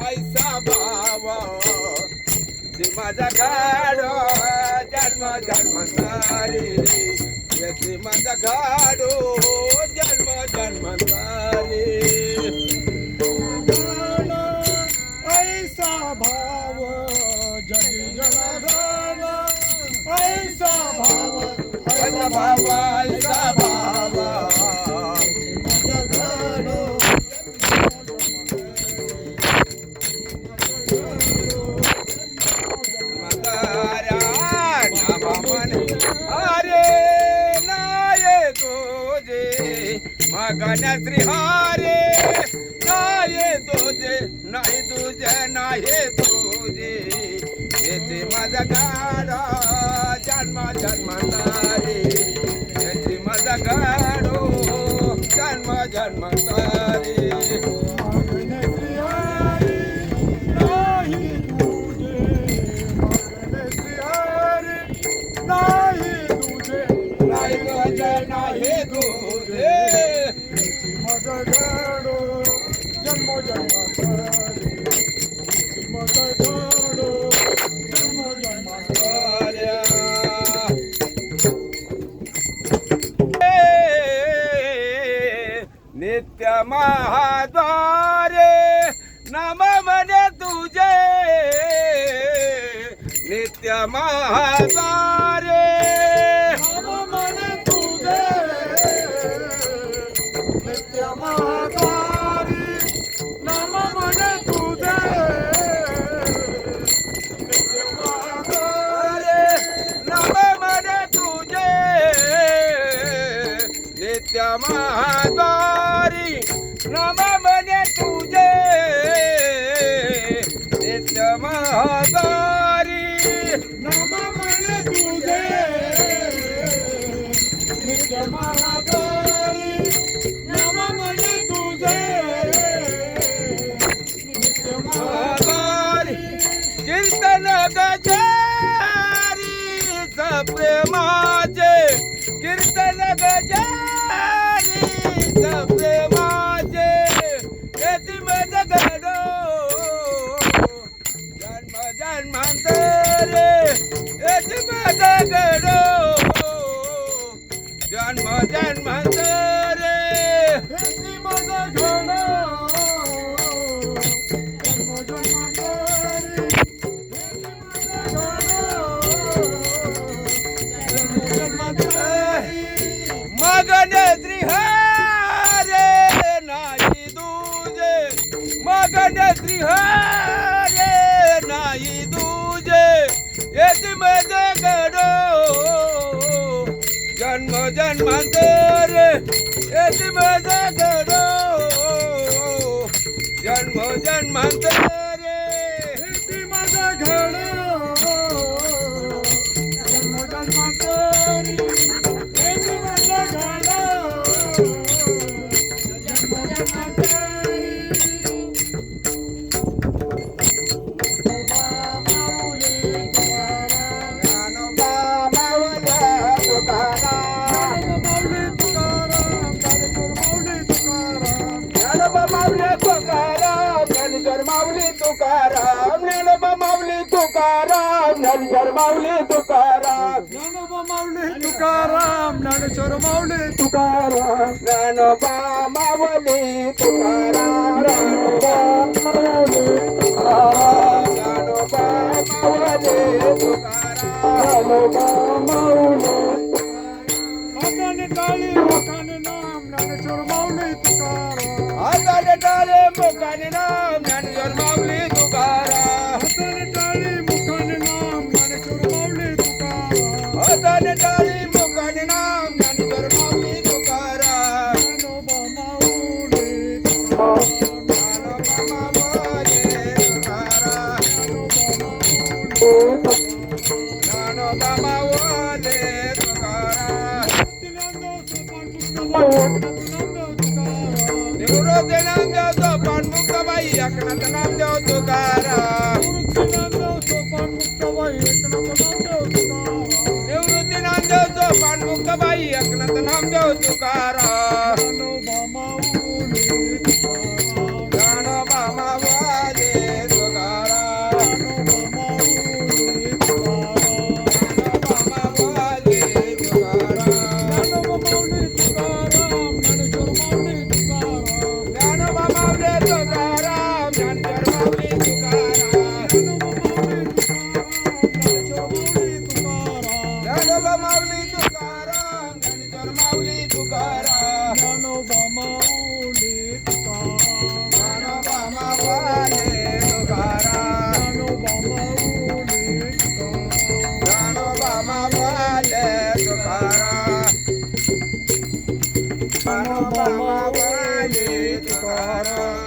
ऐसा भाव ते माझा गाडो जन्म जन्मांतरी येते माझा गाडो जन्म जन्मांतरी ऐसा भाव जग जनार्दन ऐसा भाव ऐसा भाव ऐसा भाव मगन श्री हरे नाही तुझे नाही तुझे नाही तुझे येते माझा गाडो जन्म जन्मांतरी येते माझा गाडो जन्म जन्मांतरी नाही तुझे माझा गाडो जन्म जन्मांतरी माझा गाडो जन्म जन्मांतरी नित्य महाद्वारे नाम म्हणे तुझे नित्य महाद्वारे महाद्वारी नम म्हणे तुझे नित्य महाद्वारी नम म्हणे तुझे नित्य महाद्वारी नम म्हणे तुझे नित्य महाद्वारी कीर्तन गजारी प्रेमाचे कीर्तन गजारी प्रेमाचे येती माझा गाडो जन्म जन्मांतरे येती माझा गाडो जन्म जन्मांतरे येती माझा गाडो जन्म जन्मांतरी येती माझा गाडो जन्म जन्मांतरी मगन श्री हरे नाही तुझे मगन श्री हरे नाही तुझे येते माझा गाडो जन्म जन्मांतरे येते माझा गाडो जन्म जन्मांतरे येती माझा गाडो जन्म जन्मांतरी येती माझा गाडो जन्म जन्मांतरी माऊली तुकाराम ज्ञानोबा माऊली तुकाराम ज्ञानेश्वर माऊली तुकाराम ज्ञानोबा माऊली तुकाराम ज्ञानेश्वर माऊली तुकाराम ज्ञानोबा माऊली तुकाराम ज्ञानोबा माऊली तुकाराम ज्ञानोबा माऊली तुकाराम ज्ञानोबा माऊली हाताने टाळी मुखाने नाम ज्ञानेश्वर माऊली तुकाराम हाताने टाळे मुखाने नाम ज्ञानेश्वर माऊली तुकाराम हाताने टाळी मुखाने नाम ज्ञानेश्वर माऊली तुकाराम हाताने टाळे मुखाने नाम ज्ञानेश्वर माऊली तुकाराम ज्ञानोबा माऊली तुकाराम ज्ञानोबा माऊली तुकाराम ज्ञानोबा माऊली तुकाराम निवृत्ती नामदेव सोपान मुक्ताबाई एकनाथ नामदेव तुकाराम निवृत्ती नामदेव सोपान मुक्ताबाई एकनाथ नामदेव तुकाराम ज्ञानोबा माऊली तुकाराम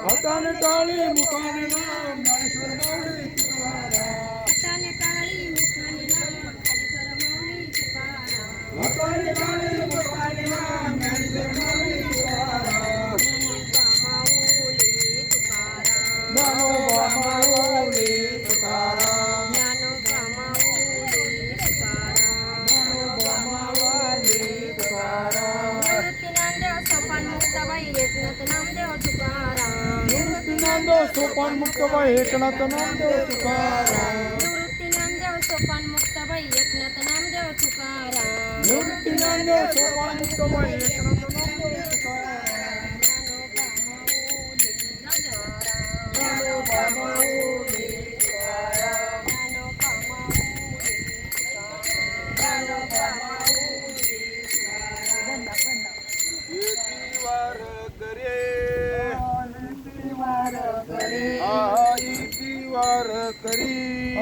हाताने टाळी मुखाने नाम ज्ञानेश्वर माऊली तुकाराम हाताने टाळी मुखाने नाम ज्ञानेश्वर माऊली तुकाराम हाताने टाळी मुखाने नाम ज्ञानेश्वर माऊली तुकाराम ज्ञानोबा माऊली तुकाराम ज्ञानोबा माऊली तुकाराम ज्ञानोबा माऊली तुकाराम ज्ञानोबा माऊली तुकाराम निवृत्ती ज्ञानदेव सोपान मुक्ताबाई एकनाथ नामदेव तुकाराम निवृत्ती ज्ञानदेव सोपान मुक्ताबाई एकनाथ नामदेव तुकाराम ज्ञानोबा माऊली तुकाराम ज्ञानोबा माऊली तुकाराम ज्ञानोबा माऊली वार करे वार करे आई वार करी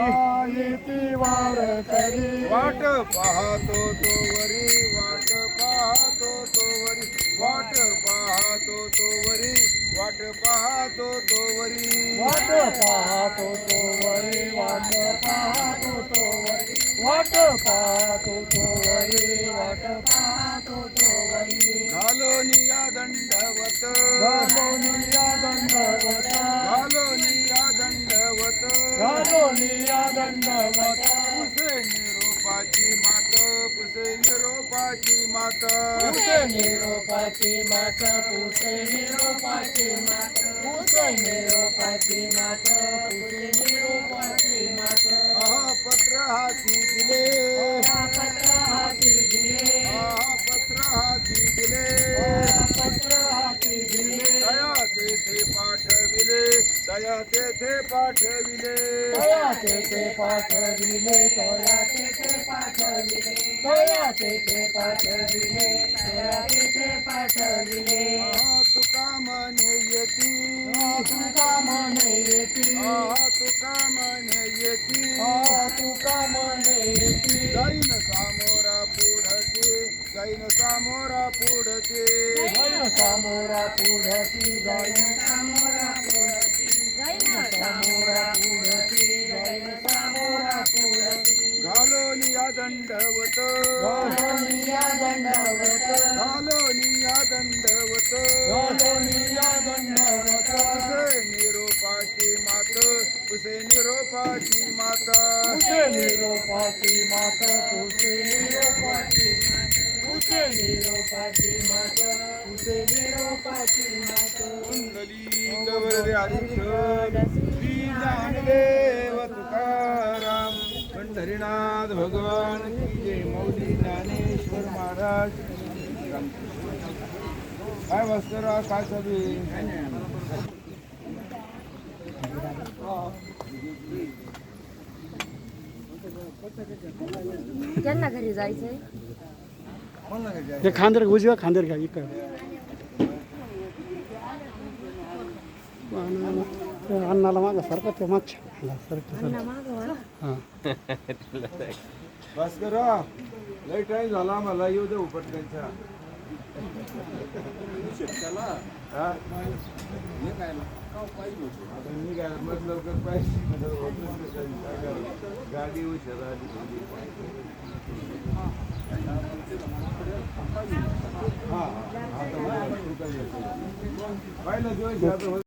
वार करी वाट पाहतो तो वरी वाट पाहतो तो वरी वाट पाहतो तो वरी वाट पाहतो तो वरी वाट पाहतो तो वरी वाट पाहतो तो वरी वाट पाहतो तो वरी वाट पाहतो तो वरी घालोनिया दंडवत घालोनिया दंडवत घालोनिया दंडवत घालोनिया दंडवत पुसे निरोपाची मात पुसे निरोपाची मात पुसे निरोपाची मात पुसे निरोपाची मात पुसे निरोपाची मात पुसे निरोपाची मात पत्र हाती दिले पत्र हाती दिले पत्र हाती दिले पत्र हाती तया तेथे पाठविले तया तेथे पाठविले तया तेथे पाठविले तया तेथे पाठविले तया तेथे पाठविले तुका म्हणे येती तुका म्हणे येती तुका म्हणे येती तुका म्हणे येती जाईन सामोरा पुढते जाईन सामोरा पुढते जैन सामोरा पुढती जैन सामोरा पुढती जैन सामोरा पुढती जैन सामोरा पुढती घालोनिया दंडवत घालोनिया दंडवत घालोनिया दंडवत घालोनिया दंडवत तुझे निरोपाची मात तुझे निरोपाची माता तुझे निरोपाची माता तुझे निरोपाची तुझे निरोपाची माता तुझे निरोपाची माता कुंडली गवरदे आदिशोध श्री ज्ञानदेव तुकाराम पंढरीनाथ भगवान की जय मौली ज्ञानेश्वर महाराज काय वस्त्र काय सभी त्यांना घरी जायचंय हे खांदेर उजव्या खांदेर घ्या इकडं अन्नाला मागं सारखं ते मागच्या सारखं हां भास्कर लय टाइम झाला मला येऊ दे उपटकांच्या हा? आता मी काय मग लवकर पाहिजे गाडी उशीर आली हा आता पाहिलं दिवस